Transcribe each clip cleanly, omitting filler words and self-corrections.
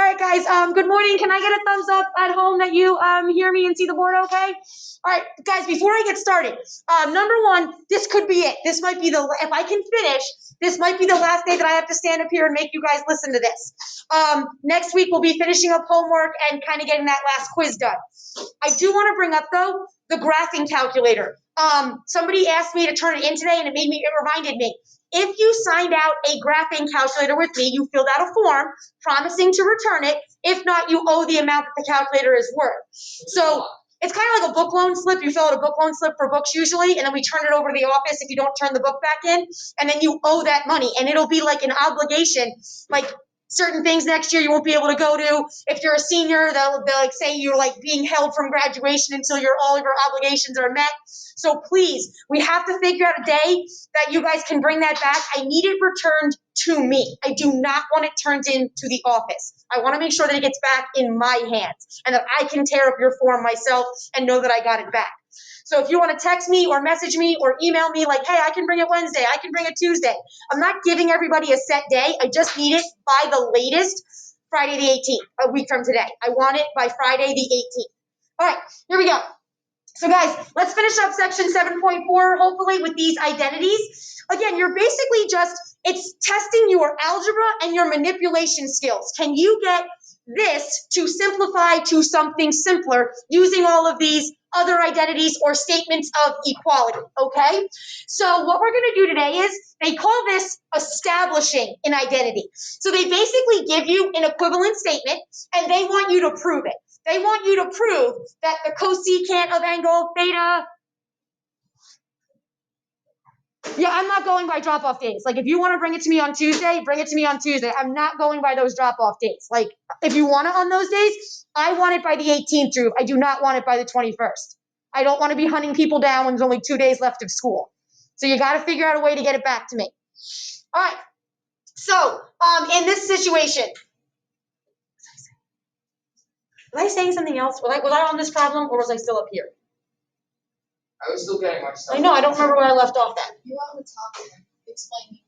right, guys. Good morning. Can I get a thumbs up at home that you hear me and see the board okay? All right, guys, before I get started, number one, this could be it. This might be if I can finish, this might be the last day that I have to stand up here and make you guys listen to this. Next week, we'll be finishing up homework and kind of getting that last quiz done. I do want to bring up, though, the graphing calculator. Somebody asked me to turn it in today, and it reminded me. If you signed out a graphing calculator with me, you filled out a form promising to return it. If not, you owe the amount that the calculator is worth. So it's kind of like a book loan slip. You fill out a book loan slip for books usually, and then we turn it over to the office if you don't turn the book back in, and then you owe that money, and it'll be like an obligation, like certain things next year you won't be able to go to. If you're a senior, they'll like say you're like being held from graduation until all of your obligations are met. So please, we have to figure out a day that you guys can bring that back. I need it returned to me. I do not want it turned into the office. I want to make sure that it gets back in my hands and that I can tear up your form myself and know that I got it back. So if you want to text me or message me or email me like, hey, I can bring it Wednesday, I can bring it Tuesday. I'm not giving everybody a set day. I just need it by the latest Friday the 18th, a week from today. I want it by Friday the 18th. All right, here we go. So guys, let's finish up section 7.4, hopefully, with these identities. Again, you're basically it's testing your algebra and your manipulation skills. Can you get this to simplify to something simpler using all of these other identities or statements of equality, okay? So what we're gonna do today is, they call this establishing an identity. So they basically give you an equivalent statement and they want you to prove it. They want you to prove that the cosecant of angle theta. Yeah, I'm not going by drop-off days. Like, if you want to bring it to me on Tuesday, bring it to me on Tuesday. I'm not going by those drop-off days. Like, if you want it on those days, I want it by the 18th, Drew. I do not want it by the 21st. I don't want to be hunting people down when there's only 2 days left of school. So you got to figure out a way to get it back to me. All right. So, in this situation, was I saying something else? Was I on this problem, or was I still up here? I was still getting my stuff. I know, I don't remember where I left off at. You on the top here, explaining.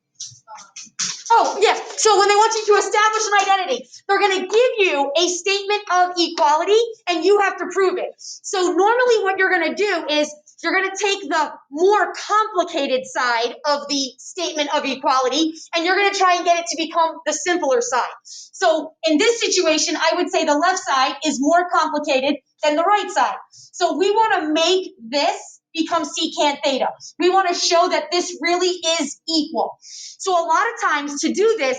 Oh, yes. So when they want you to establish an identity, they're going to give you a statement of equality, and you have to prove it. So normally what you're going to do is you're going to take the more complicated side of the statement of equality, and you're going to try and get it to become the simpler side. So in this situation, I would say the left side is more complicated than the right side. So we want to make this become secant theta. We want to show that this really is equal. So a lot of times to do this,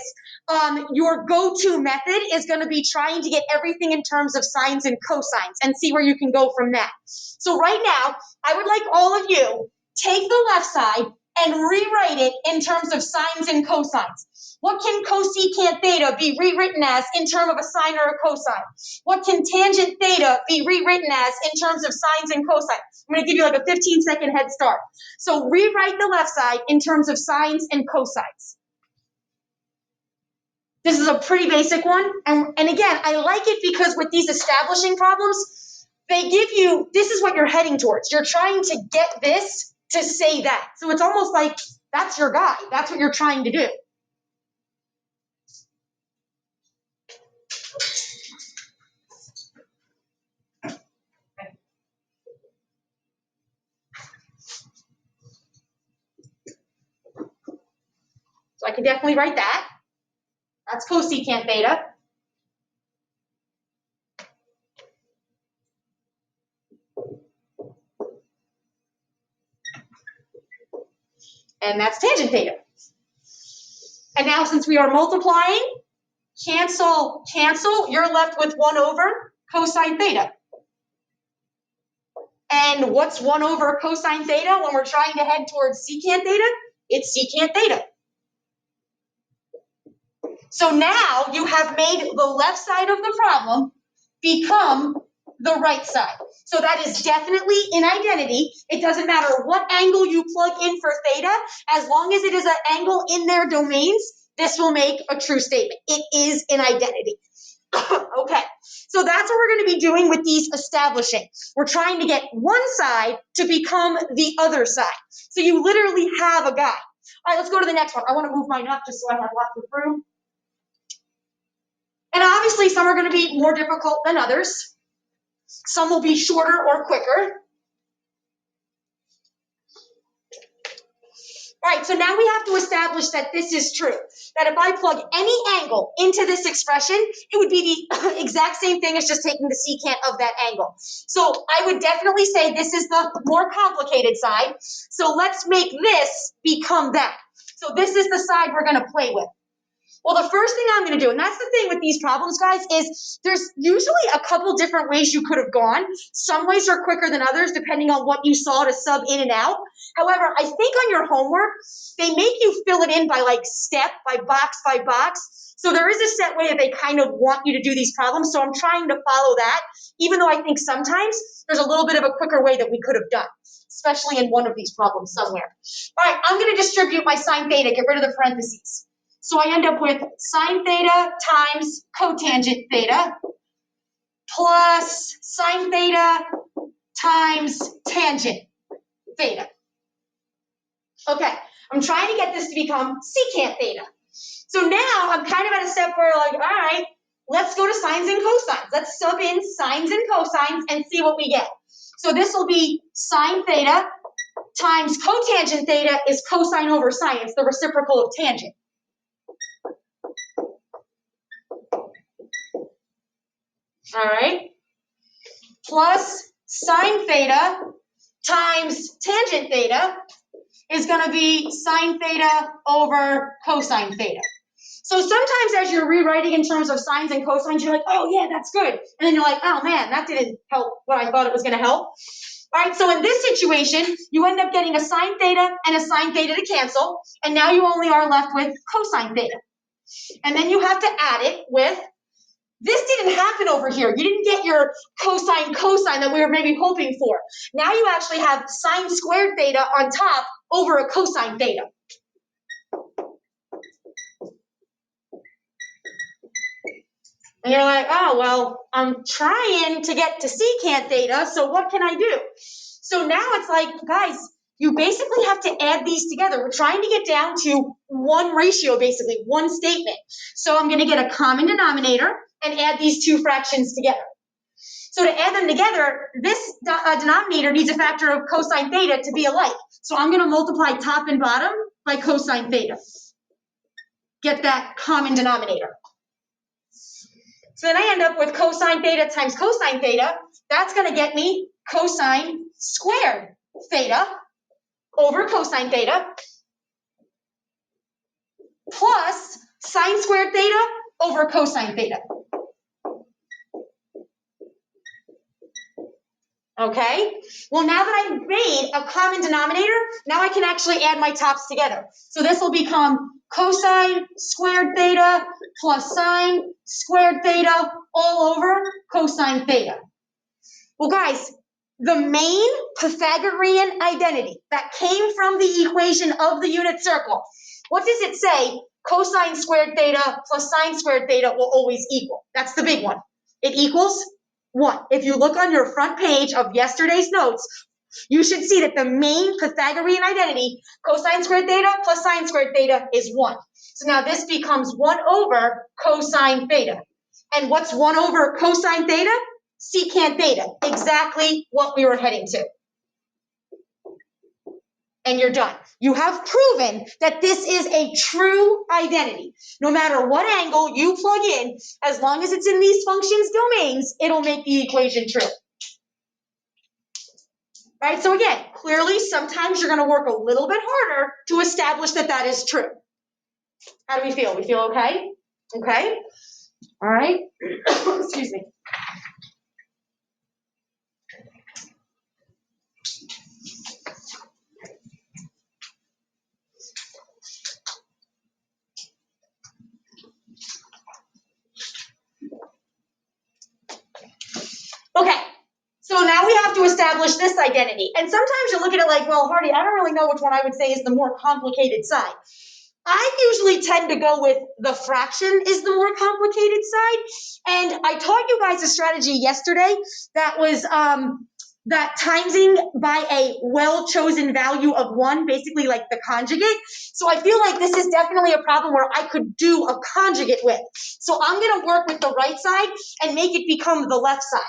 your go-to method is going to be trying to get everything in terms of sines and cosines and see where you can go from that. So right now, I would like all of you take the left side and rewrite it in terms of sines and cosines. What can cosecant theta be rewritten as in terms of a sine or a cosine? What can tangent theta be rewritten as in terms of sines and cosines? I'm going to give you like a 15-second head start. So rewrite the left side in terms of sines and cosines. This is a pretty basic one. And again, I like it because with these establishing problems, they give you, this is what you're heading towards. You're trying to get this to say that. So it's almost like that's your guide. That's what you're trying to do. So I can definitely write that. That's cosecant theta. And that's tangent theta. And now since we are multiplying, cancel, you're left with 1 over cosine theta. And what's 1 over cosine theta when we're trying to head towards secant theta? It's secant theta. So now you have made the left side of the problem become the right side. So that is definitely an identity. It doesn't matter what angle you plug in for theta, as long as it is an angle in their domains, this will make a true statement. It is an identity. Okay, so that's what we're going to be doing with these establishing. We're trying to get one side to become the other side. So you literally have a guide. All right, let's go to the next one. I want to move mine up just so I have lots of room. And obviously, Obviously, some are going to be more difficult than others. Some will be shorter or quicker. All right, so now we have to establish that this is true. That if I plug any angle into this expression, it would be the exact same thing as just taking the secant of that angle. So I would definitely say this is the more complicated side. So let's make this become that. So this is the side we're going to play with. Well, the first thing I'm going to do, and that's the thing with these problems, guys, is there's usually a couple different ways you could have gone. Some ways are quicker than others, depending on what you saw to sub in and out. However, I think on your homework, they make you fill it in by like step, by box by box. So there is a set way that they kind of want you to do these problems. So I'm trying to follow that, even though I think sometimes there's a little bit of a quicker way that we could have done, especially in one of these problems somewhere. All right, I'm going to distribute my sine theta, get rid of the parentheses. So I end up with sine theta times cotangent theta plus sine theta times tangent theta. Okay, I'm trying to get this to become secant theta. So now I'm kind of at a step where like, all right, let's go to sines and cosines. Let's sub in sines and cosines and see what we get. So this will be sine theta times cotangent theta is cosine over sine. It's the reciprocal of tangent. All right, plus sine theta times tangent theta is going to be sine theta over cosine theta. So sometimes as you're rewriting in terms of sines and cosines, you're like, oh yeah, that's good. And then you're like, oh man, that didn't help what I thought it was going to help. All right, so in this situation, you end up getting a sine theta and a sine theta to cancel, and now you only are left with cosine theta. And then you have to add it with, this didn't happen over here. You didn't get your cosine that we were maybe hoping for. Now you actually have sine squared theta on top over a cosine theta. And you're like, oh, well, I'm trying to get to secant theta, so what can I do? So now it's like, guys, you basically have to add these together. We're trying to get down to one ratio, basically, one statement. So I'm going to get a common denominator and add these two fractions together. So to add them together, this denominator needs a factor of cosine theta to be alike. So I'm going to multiply top and bottom by cosine theta. Get that common denominator. So then I end up with cosine theta times cosine theta. That's going to get me cosine squared theta over cosine theta plus sine squared theta over cosine theta. Okay, well now that I've made a common denominator, now I can actually add my tops together. So this will become cosine squared theta plus sine squared theta all over cosine theta. Well guys, the main Pythagorean identity that came from the equation of the unit circle, what does it say? Cosine squared theta plus sine squared theta will always equal. That's the big one. It equals 1. If you look on your front page of yesterday's notes, you should see that the main Pythagorean identity, cosine squared theta plus sine squared theta, is 1. So now this becomes 1 over cosine theta. And what's 1 over cosine theta? Secant theta, exactly what we were heading to. And you're done. You have proven that this is a true identity. No matter what angle you plug in, as long as it's in these functions domains, it'll make the equation true. All right, so again, clearly sometimes you're going to work a little bit harder to establish that that is true. How do we feel? We feel okay? Okay? All right? Excuse me. Okay, so now we have to establish this identity. And sometimes you look at it like, well, Hardy, I don't really know which one I would say is the more complicated side. I usually tend to go with the fraction is the more complicated side. And I taught you guys a strategy yesterday that was that timesing by a well-chosen value of 1, basically like the conjugate. So I feel like this is definitely a problem where I could do a conjugate with. So I'm going to work with the right side and make it become the left side.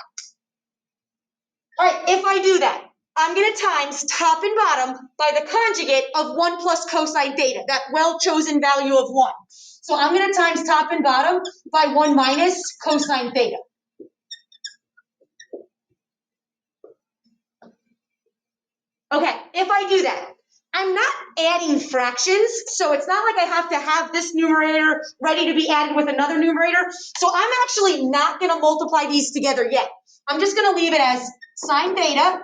All right, if I do that, I'm going to times top and bottom by the conjugate of 1 plus cosine theta, that well-chosen value of 1. So I'm going to times top and bottom by 1 minus cosine theta. Okay, if I do that, I'm not adding fractions, so it's not like I have to have this numerator ready to be added with another numerator. So I'm actually not going to multiply these together yet. I'm just going to leave it as sine theta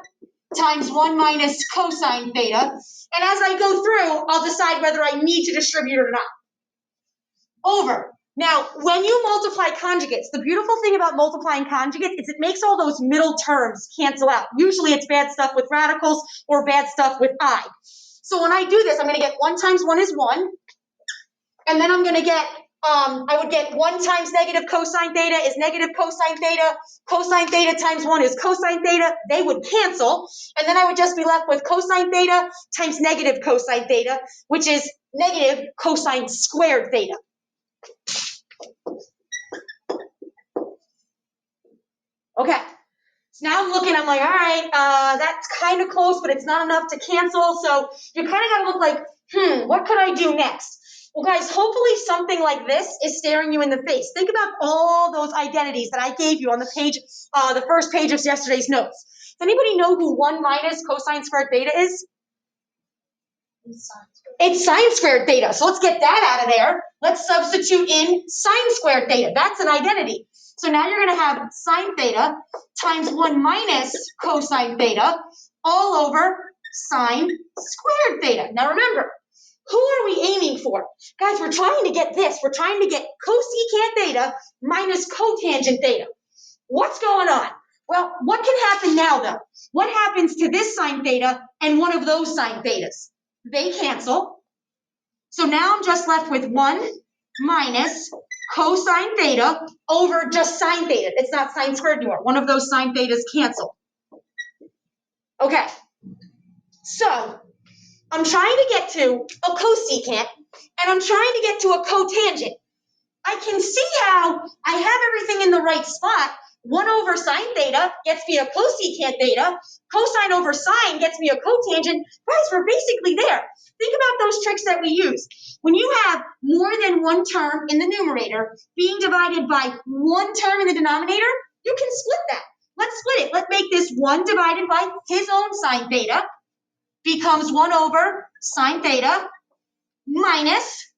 times 1 minus cosine theta. And as I go through, I'll decide whether I need to distribute or not. Over. Now, when you multiply conjugates, the beautiful thing about multiplying conjugates is it makes all those middle terms cancel out. Usually it's bad stuff with radicals or bad stuff with I. So when I do this, I'm going to get 1 times 1 is 1. And then I'm going to get, I would get 1 times negative cosine theta is negative cosine theta. Cosine theta times 1 is cosine theta. They would cancel. And then I would just be left with cosine theta times negative cosine theta, which is negative cosine squared theta. Okay, so now I'm looking, I'm like, all right, that's kind of close, but it's not enough to cancel. So you kind of got to look like, what could I do next? Well, guys, hopefully something like this is staring you in the face. Think about all those identities that I gave you on the page, the first page of yesterday's notes. Does anybody know who 1 minus cosine squared theta is? It's sine squared theta. So let's get that out of there. Let's substitute in sine squared theta. That's an identity. So now you're going to have sine theta times 1 minus cosine theta all over sine squared theta. Now remember, who are we aiming for? Guys, we're trying to get this. We're trying to get cosecant theta minus cotangent theta. What's going on? Well, what can happen now, though? What happens to this sine theta and one of those sine thetas? They cancel. So now I'm just left with 1 minus cosine theta over just sine theta. It's not sine squared anymore. One of those sine thetas cancel. Okay. So I'm trying to get to a cosecant, and I'm trying to get to a cotangent. I can see how I have everything in the right spot. 1 over sine theta gets me a cosecant theta. Cosine over sine gets me a cotangent. Guys, we're basically there. Think about those tricks that we use. When you have more than one term in the numerator being divided by one term in the denominator, you can split that. Let's split it. Let's make this 1 divided by his own sine theta becomes 1 over sine theta minus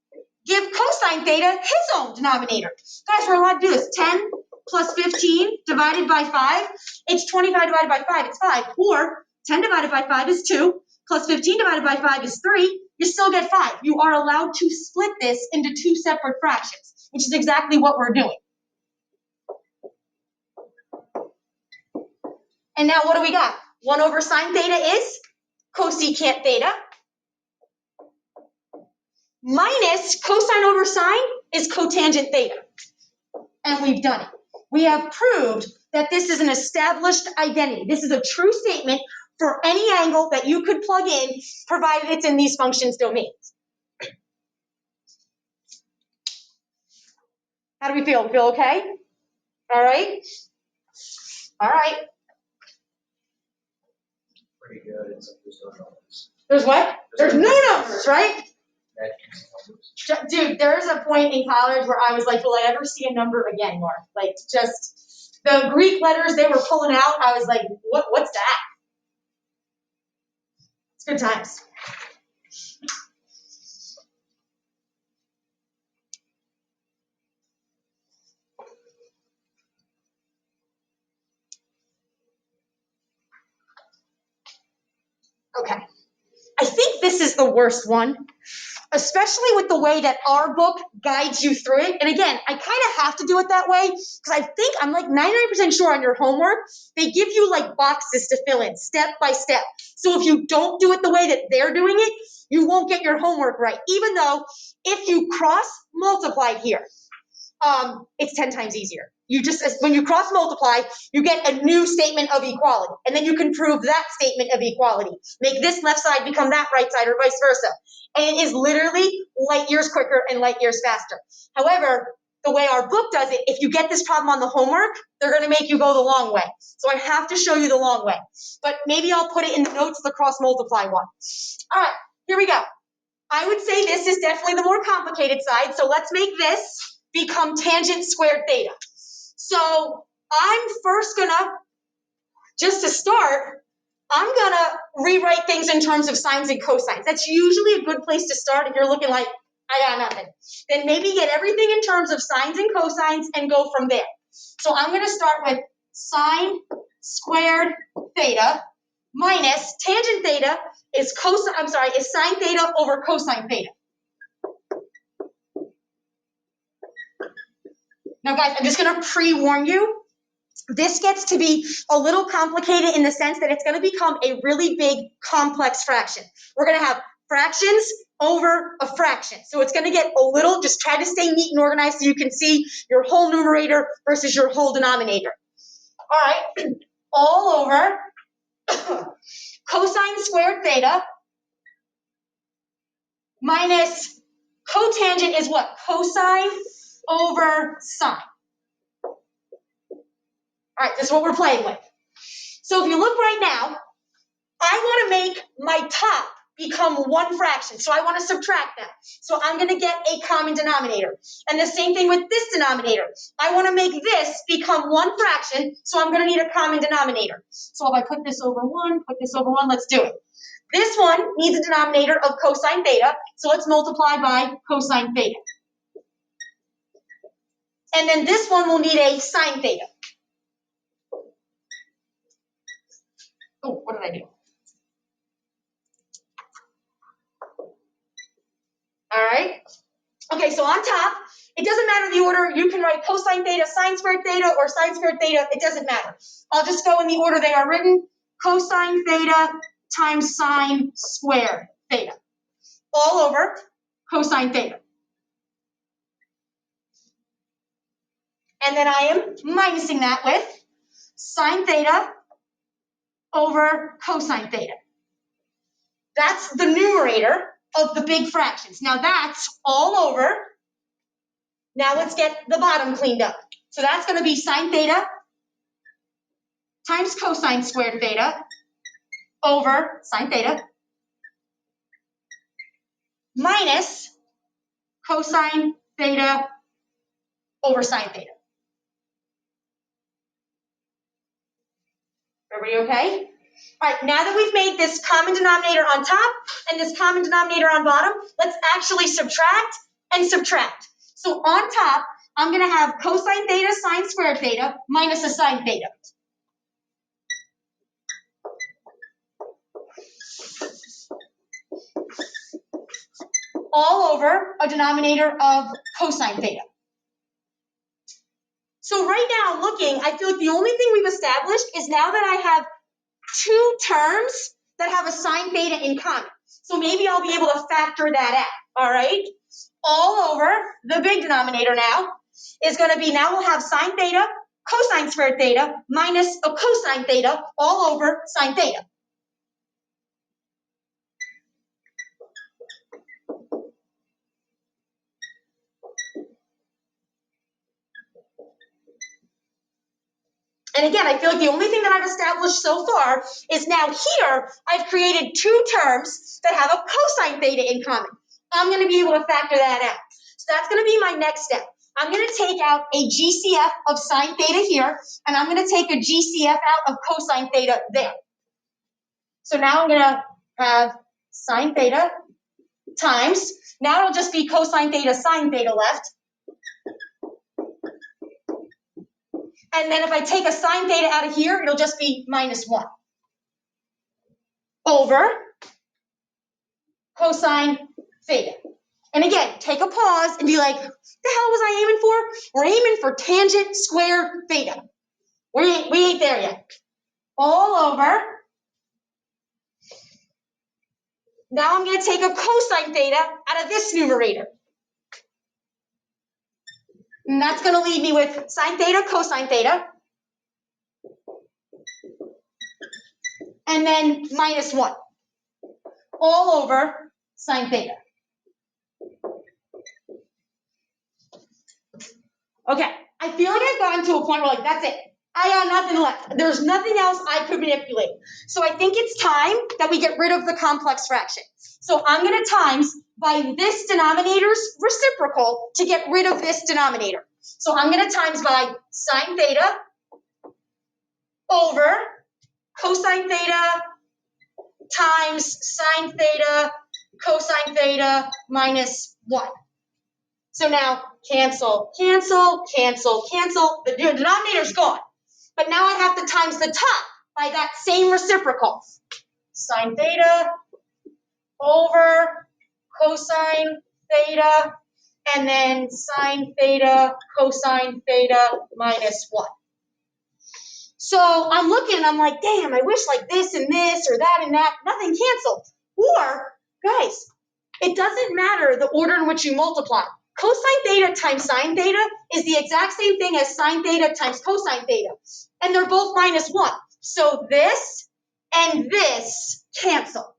give cosine theta his own denominator. Guys, we're allowed to do this. 10 plus 15 divided by 5. It's 25 divided by 5. It's 5. Or 10 divided by 5 is 2. Plus 15 divided by 5 is 3. You still get 5. You are allowed to split this into 2 separate fractions, which is exactly what we're doing. And now what do we got? 1 over sine theta is cosecant theta. Minus cosine over sine is cotangent theta. And we've done it. We have proved that this is an established identity. This is a true statement for any angle that you could plug in, provided it's in these functions domains. How do we feel? We feel okay? All right? All right. Pretty good. There's no numbers. There's what? There's no numbers, right? Numbers. Dude, there's a point in college where I was like, will I ever see a number again, Mark? Like, just the Greek letters they were pulling out, I was like, what's that? It's good times. Okay. I think this is the worst one, especially with the way that our book guides you through it. And again, I kind of have to do it that way because I think I'm like 99% sure on your homework, they give you like boxes to fill in step by step. So if you don't do it the way that they're doing it, you won't get your homework right, even though if you cross multiply here, it's 10 times easier. You just, when you cross multiply, you get a new statement of equality, and then you can prove that statement of equality. Make this left side become that right side, or vice versa. And it is literally light years quicker and light years faster. However, the way our book does it, if you get this problem on the homework, they're gonna make you go the long way. So I have to show you the long way. But maybe I'll put it in the notes, the cross multiply one. All right, here we go. I would say this is definitely the more complicated side, so let's make this become tangent squared theta. So I'm first gonna, just to start, I'm gonna rewrite things in terms of sines and cosines. That's usually a good place to start if you're looking like, I got nothing. Then maybe get everything in terms of sines and cosines and go from there. So I'm gonna start with sine squared theta minus tangent theta is sine theta over cosine theta. Now guys, I'm just gonna pre-warn you, this gets to be a little complicated in the sense that it's gonna become a really big complex fraction. We're gonna have fractions over a fraction. So it's gonna get a little, just try to stay neat and organized so you can see your whole numerator versus your whole denominator. All right, all over cosine squared theta minus cotangent is what? Cosine over sine. All right, this is what we're playing with. So if you look right now, I want to make my top become one fraction. So I want to subtract that. So I'm going to get a common denominator. And the same thing with this denominator. I want to make this become one fraction. So I'm going to need a common denominator. So if I put this over 1, put this over 1, let's do it. This one needs a denominator of cosine theta. So let's multiply by cosine theta. And then this one will need a sine theta. Oh, what did I do? All right. Okay, so on top, it doesn't matter the order. You can write cosine theta, sine squared theta, or sine squared theta. It doesn't matter. I'll just go in the order they are written. Cosine theta times sine squared theta. All over cosine theta. And then I am minusing that with sine theta over cosine theta. That's the numerator of the big fractions. Now that's all over. Now let's get the bottom cleaned up. So that's going to be sine theta times cosine squared theta over sine theta minus cosine theta over sine theta. Everybody okay? All right, now that we've made this common denominator on top and this common denominator on bottom, let's actually subtract and subtract. So on top, I'm going to have cosine theta sine squared theta minus a sine theta. All over a denominator of cosine theta. So right now I'm looking, I feel like the only thing we've established is now that I have two terms that have a sine theta in common. So maybe I'll be able to factor that out, all right? All over the big denominator now is going to be, now we'll have sine theta, cosine squared theta, minus a cosine theta all over sine theta. And again, I feel like the only thing that I've established so far is now here, I've created two terms that have a cosine theta in common. I'm going to be able to factor that out. So that's going to be my next step. I'm going to take out a GCF of sine theta here, and I'm going to take a GCF out of cosine theta there. So now I'm going to have sine theta times, now it'll just be cosine theta sine theta left. And then if I take a sine theta out of here, it'll just be minus 1 over cosine theta. And again, take a pause and be like, the hell was I aiming for? We're aiming for tangent squared theta. We ain't there yet. All over. Now I'm going to take a cosine theta out of this numerator. And that's going to leave me with sine theta, cosine theta. And then minus 1. All over sine theta. Okay, I feel like I've gotten to a point where like, that's it. I got nothing left. There's nothing else I could manipulate. So I think it's time that we get rid of the complex fraction. So I'm going to times by this denominator's reciprocal to get rid of this denominator. So I'm going to times by sine theta over cosine theta times sine theta cosine theta minus 1. So now cancel, cancel, cancel, cancel. The denominator's gone. But now I have to times the top by that same reciprocal. Sine theta over cosine theta, and then sine theta cosine theta minus 1. So I'm looking and I'm like, damn, I wish like this and this or that and that. Nothing canceled. Or, guys, it doesn't matter the order in which you multiply. Cosine theta times sine theta is the exact same thing as sine theta times cosine theta. And they're both minus 1. So this and this cancel.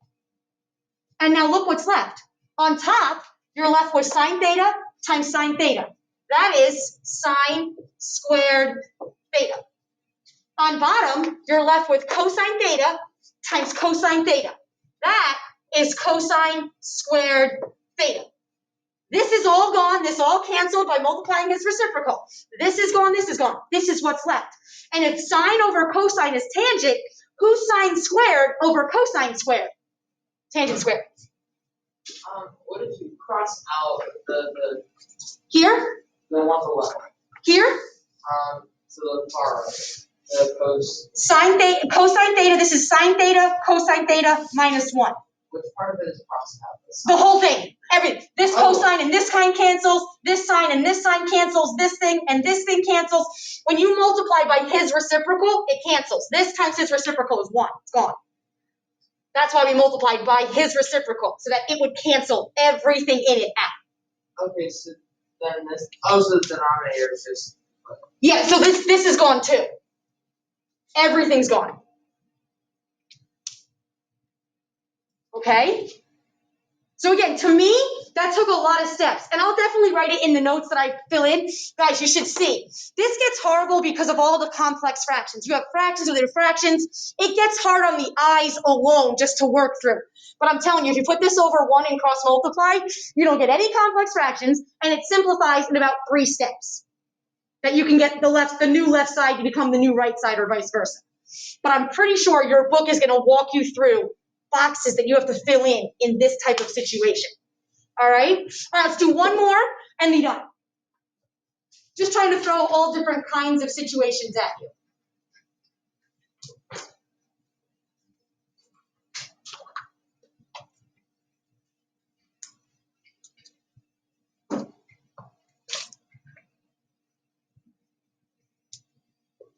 And now look what's left. On top, you're left with sine theta times sine theta. That is sine squared theta. On bottom, you're left with cosine theta times cosine theta. That is cosine squared theta. This is all gone. This all canceled by multiplying its reciprocal. This is gone. This is gone. This is what's left. And if sine over cosine is tangent, who's sine squared over cosine squared? Tangent squared. What if you cross out the Here? one to the left? Here? To the far right. The cos. Sine theta, cosine theta. This is sine theta, cosine theta minus 1. Which part of it is crossed out? The whole thing. This cosine and this sine cancels. This sine and this sine cancels. This thing and this thing cancels. When you multiply by his reciprocal, it cancels. This times his reciprocal is 1. It's gone. That's why we multiplied by his reciprocal, so that it would cancel everything in it out. Okay, so then this. Oh, so the denominator is just. Yeah, so this is gone too. Everything's gone. Okay? So again, to me, that took a lot of steps. And I'll definitely write it in the notes that I fill in. Guys, you should see. This gets horrible because of all the complex fractions. You have fractions within fractions. It gets hard on the eyes alone just to work through. But I'm telling you, if you put this over 1 and cross multiply, you don't get any complex fractions, and it simplifies in about 3 steps. That you can get the new left side to become the new right side or vice versa. But I'm pretty sure your book is going to walk you through boxes that you have to fill in this type of situation. All right? All right, let's do one more and be done. Just trying to throw all different kinds of situations at you.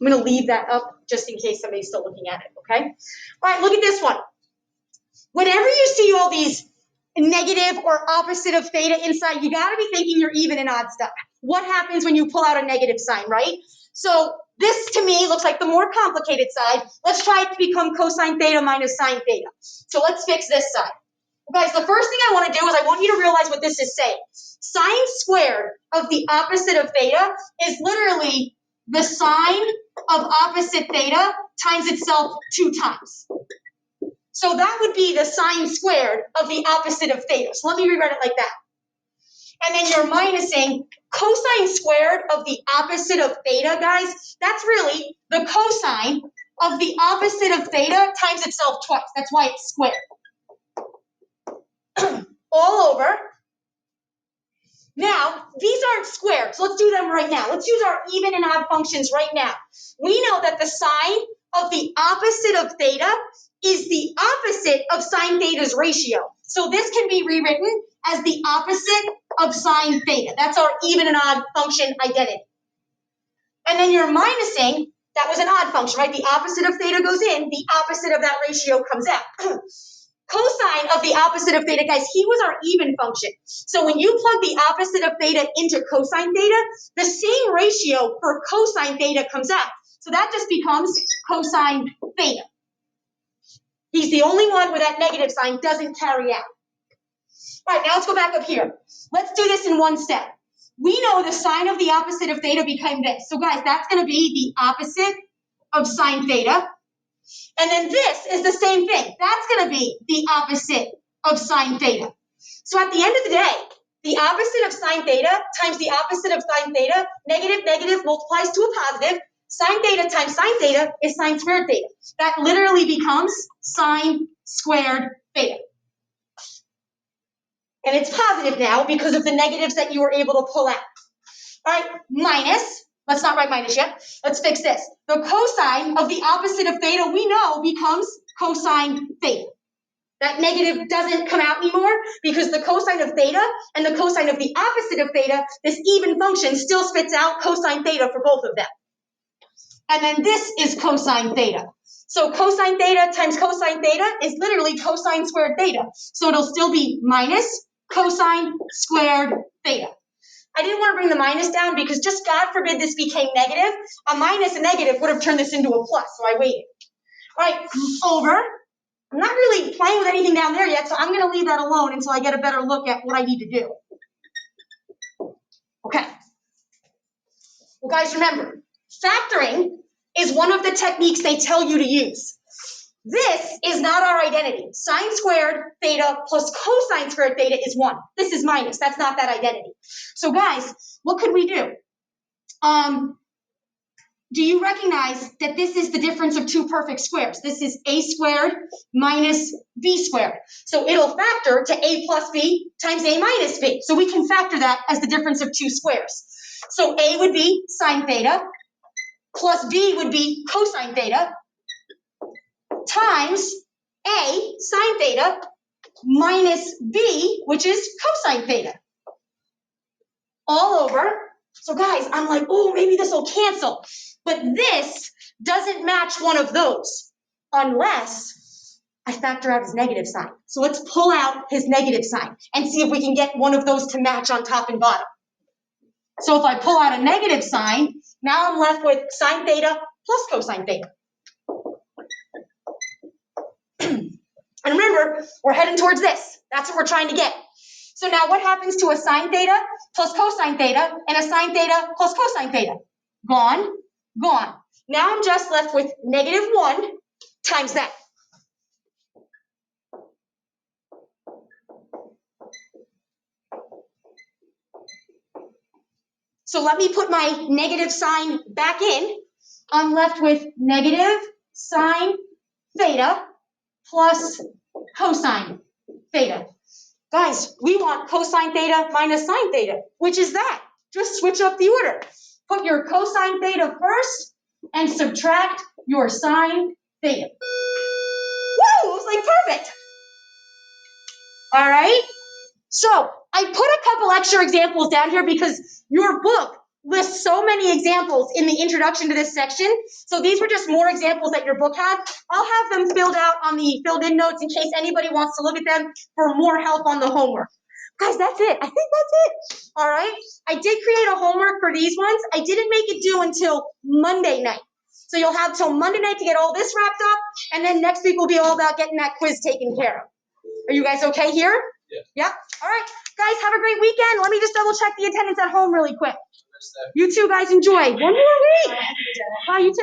I'm going to leave that up just in case somebody's still looking at it, okay? All right, look at this one. Whenever you see all these negative or opposite of theta inside, you got to be thinking you're even and odd stuff. What happens when you pull out a negative sign, right? So this, to me, looks like the more complicated side. Let's try it to become cosine theta minus sine theta. So let's fix this side. Well, guys, the first thing I want to do is I want you to realize what this is saying. Sine squared of the opposite of theta is literally the sine of opposite theta times itself 2 times. So that would be the sine squared of the opposite of theta. So let me rewrite it like that. And then you're minusing cosine squared of the opposite of theta, guys. That's really the cosine of the opposite of theta times itself twice. That's why it's squared. All over. Now, these aren't squared, so let's do them right now. Let's use our even and odd functions right now. We know that the sine of the opposite of theta is the opposite of sine theta's ratio. So this can be rewritten as the opposite of sine theta. That's our even and odd function identity. And then you're minusing, that was an odd function, right? The opposite of theta goes in, the opposite of that ratio comes out. cosine of the opposite of theta, guys, he was our even function. So when you plug the opposite of theta into cosine theta, the same ratio for cosine theta comes out. So that just becomes cosine theta. He's the only one where that negative sign doesn't carry out. All right, now let's go back up here. Let's do this in one step. We know the sine of the opposite of theta became this. So guys, that's going to be the opposite of sine theta. And then this is the same thing. That's going to be the opposite of sine theta. So at the end of the day, the opposite of sine theta times the opposite of sine theta, negative, negative multiplies to a positive. Sine theta times sine theta is sine squared theta. That literally becomes sine squared theta. And it's positive now because of the negatives that you were able to pull out. All right, minus, let's not write minus yet. Let's fix this. The cosine of the opposite of theta, we know, becomes cosine theta. That negative doesn't come out anymore because the cosine of theta and the cosine of the opposite of theta, this even function still spits out cosine theta for both of them. And then this is cosine theta. So cosine theta times cosine theta is literally cosine squared theta. So it'll still be minus cosine squared theta. I didn't want to bring the minus down because just God forbid this became negative. A minus and negative would have turned this into a plus, so I waited. All right, over. I'm not really playing with anything down there yet, so I'm going to leave that alone until I get a better look at what I need to do. Okay. Well, guys, remember, factoring is one of the techniques they tell you to use. This is not our identity. Sine squared theta plus cosine squared theta is 1. This is minus. That's not that identity. So, guys, what could we do? Do you recognize that this is the difference of two perfect squares? This is a squared minus b squared. So it'll factor to a plus b times a minus b. So we can factor that as the difference of two squares. So a would be sine theta plus b would be cosine theta times a sine theta minus b, which is cosine theta. All over. So guys, I'm like, oh, maybe this will cancel. But this doesn't match one of those unless I factor out his negative sign. So let's pull out his negative sign and see if we can get one of those to match on top and bottom. So if I pull out a negative sign, now I'm left with sine theta plus cosine theta. And remember, we're heading towards this. That's what we're trying to get. So now what happens to a sine theta plus cosine theta and a sine theta plus cosine theta? Gone, gone. Now I'm just left with negative 1 times that. So let me put my negative sign back in. I'm left with negative sine theta plus cosine theta. Guys, we want cosine theta minus sine theta. Which is that? Just switch up the order. Put your cosine theta first and subtract your sine theta. Woo! It was like perfect. All right? So I put a couple extra examples down here because your book lists so many examples in the introduction to this section. So these were just more examples that your book had. I'll have them filled out on the filled in notes in case anybody wants to look at them for more help on the homework. Guys, that's it. I think that's it. All right. I did create a homework for these ones. I didn't make it due until Monday night. So you'll have till Monday night to get all this wrapped up. And then next week will be all about getting that quiz taken care of. Are you guys okay here? Yeah. All right. Guys, have a great weekend. Let me just double check the attendance at home really quick. You two guys enjoy. One more week. Bye, you too.